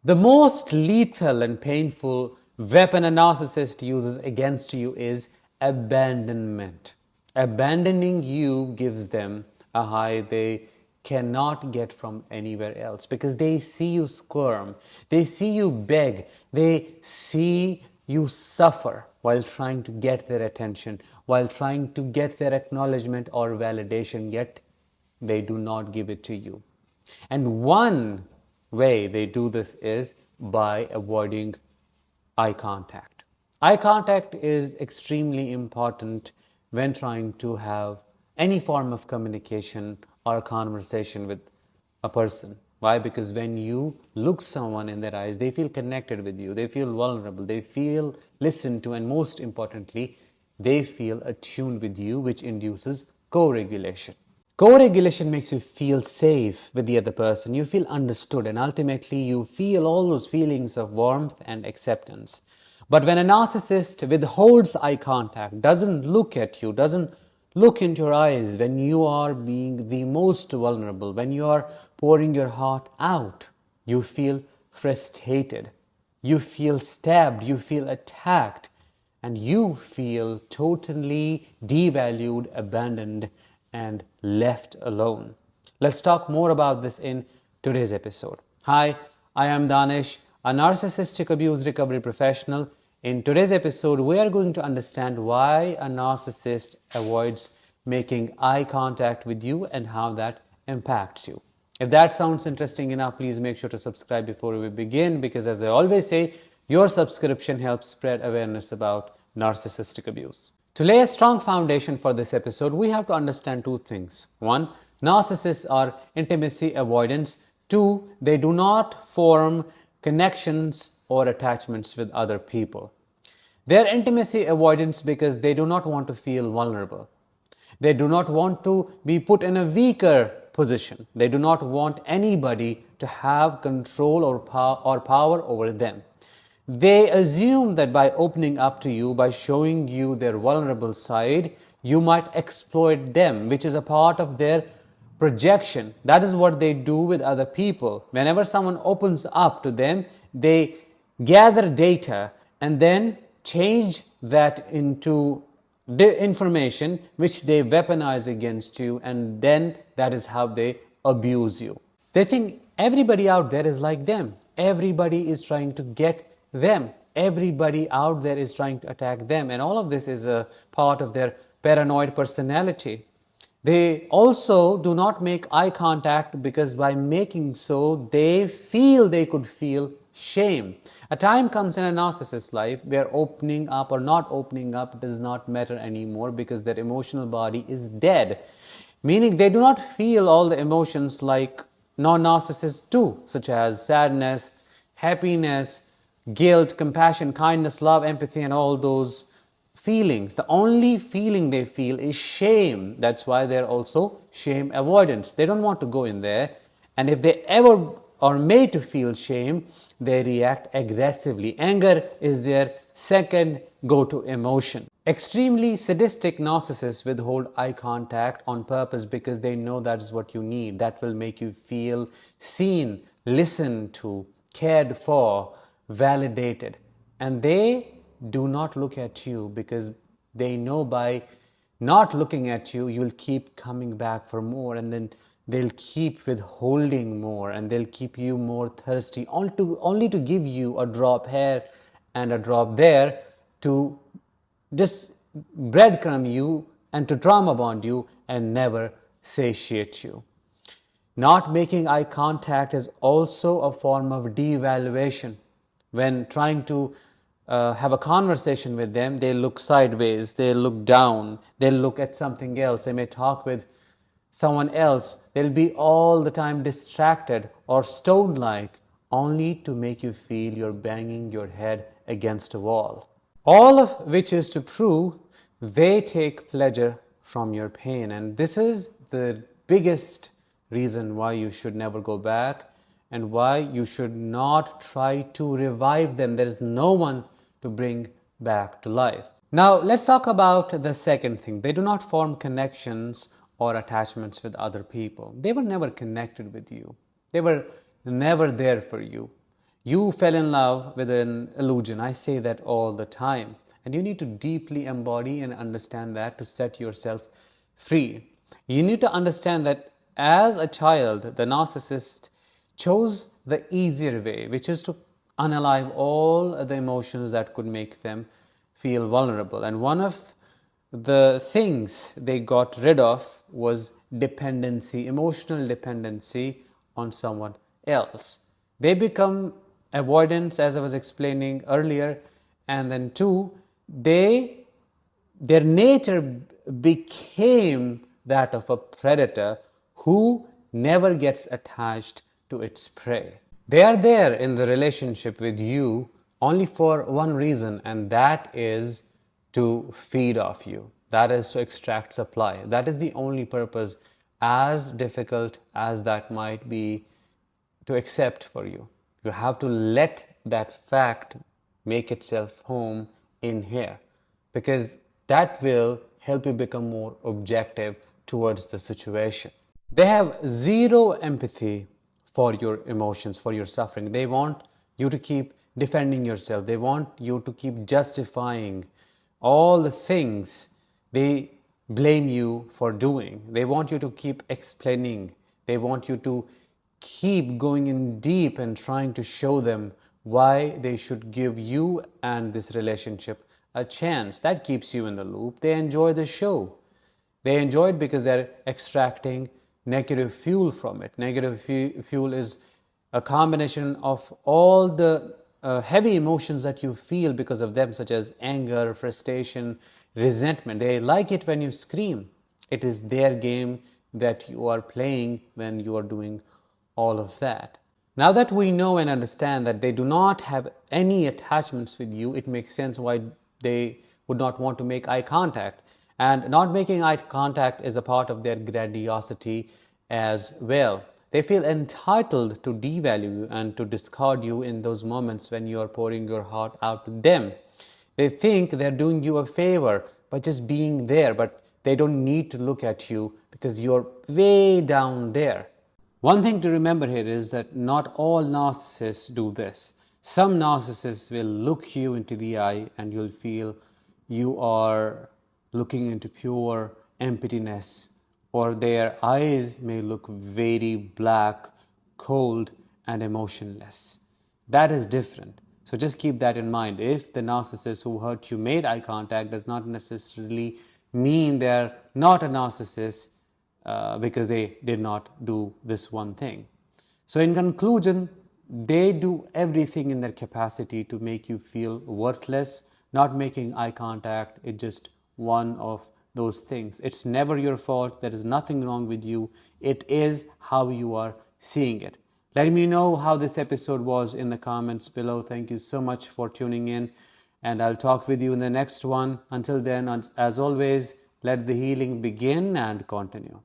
The most lethal and painful weapon a narcissist uses against you is abandonment. Abandoning you gives them a high they cannot get from anywhere else because they see you squirm, they see you beg, they see you suffer while trying to get their attention, while trying to get their acknowledgement or validation, yet they do not give it to you. And one way they do this is by avoiding eye contact. Eye contact is extremely important when trying to have any form of communication or conversation with a person. Why? Because when you look someone in their eyes, they feel connected with you, they feel vulnerable, they feel listened to, and most importantly, they feel attuned with you, which induces co-regulation. Co-regulation makes you feel safe with the other person. You feel understood, and ultimately you feel all those feelings of warmth and acceptance. But when a narcissist withholds eye contact, doesn't look at you, doesn't look into your eyes when you are being the most vulnerable, when you are pouring your heart out, you feel frustrated, you feel stabbed, you feel attacked, and you feel totally devalued, abandoned, and left alone. Let's talk more about this in today's episode. Hi, I am Danish, a narcissistic abuse recovery professional. In today's episode, we are going to understand why a narcissist avoids making eye contact with you and how that impacts you. If that sounds interesting enough, please make sure to subscribe before we begin, because as I always say, your subscription helps spread awareness about narcissistic abuse. To lay a strong foundation for this episode, we have to understand two things. One, narcissists are intimacy avoidants. Two, they do not form connections or attachments with other people. They are intimacy avoidants because they do not want to feel vulnerable. They do not want to be put in a weaker position. They do not want anybody to have control or power over them. They assume that by opening up to you, by showing you their vulnerable side, you might exploit them, which is a part of their projection. That is what they do with other people. Whenever someone opens up to them, they gather data and then change that into information which they weaponize against you, and then that is how they abuse you. They think everybody out there is like them. Everybody is trying to get them. Everybody out there is trying to attack them. And all of this is a part of their paranoid personality. They also do not make eye contact because by making so, they feel they could feel shame. A time comes in a narcissist's life where opening up or not opening up does not matter anymore because their emotional body is dead. Meaning they do not feel all the emotions like non-narcissists do, such as sadness, happiness, guilt, compassion, kindness, love, empathy, and all those feelings. The only feeling they feel is shame. That's why they're also shame avoidants. They don't want to go in there. And if they ever are made to feel shame, they react aggressively. Anger is their second go-to emotion. Extremely sadistic narcissists withhold eye contact on purpose because they know that is what you need. That will make you feel seen, listened to, cared for, validated. And they do not look at you because they know by not looking at you, you'll keep coming back for more, and then they'll keep withholding more, and they'll keep you more thirsty, only to give you a drop here and a drop there to just breadcrumb you and to trauma bond you and never satiate you. Not making eye contact is also a form of devaluation. When trying to have a conversation with them, they look sideways, they look down, they look at something else, they may talk with someone else, they'll be all the time distracted or stone-like, only to make you feel you're banging your head against a wall. All of which is to prove they take pleasure from your pain. And this is the biggest reason why you should never go back and why you should not try to revive them. There is no one to bring back to life. Now, let's talk about the second thing. They do not form connections or attachments with other people. They were never connected with you. They were never there for you. You fell in love with an illusion. I say that all the time. And you need to deeply embody and understand that to set yourself free. You need to understand that as a child, the narcissist chose the easier way, which is to unalive all the emotions that could make them feel vulnerable. And one of the things they got rid of was dependency, emotional dependency on someone else. They become avoidance, as I was explaining earlier, and then two, their nature became that of a predator who never gets attached to its prey. They are there in the relationship with you only for one reason, and that is to feed off you. That is to extract supply. That is the only purpose, as difficult as that might be to accept for you. You have to let that fact make itself home in here, because that will help you become more objective towards the situation. They have zero empathy for your emotions, for your suffering. They want you to keep defending yourself. They want you to keep justifying all the things they blame you for doing. They want you to keep explaining. They want you to keep going in deep and trying to show them why they should give you and this relationship a chance. That keeps you in the loop. They enjoy the show. They enjoy it because they're extracting negative fuel from it. Negative fuel is a combination of all the heavy emotions that you feel because of them, such as anger, frustration, resentment. They like it when you scream. It is their game that you are playing when you are doing all of that. Now that we know and understand that they do not have any attachments with you, it makes sense why they would not want to make eye contact. And not making eye contact is a part of their grandiosity as well. They feel entitled to devalue you and to discard you in those moments when you are pouring your heart out to them. They think they're doing you a favor by just being there, but they don't need to look at you because you're way down there. One thing to remember here is that not all narcissists do this. Some narcissists will look you into the eye and you'll feel you are looking into pure emptiness, or their eyes may look very black, cold, and emotionless. That is different. So just keep that in mind. If the narcissist who hurt you made eye contact, does not necessarily mean they're not a narcissist because they did not do this one thing. So in conclusion, they do everything in their capacity to make you feel worthless. Not making eye contact is just one of those things. It's never your fault. There is nothing wrong with you. It is how you are seeing it. Let me know how this episode was in the comments below. Thank you so much for tuning in, and I'll talk with you in the next one. Until then, as always, let the healing begin and continue.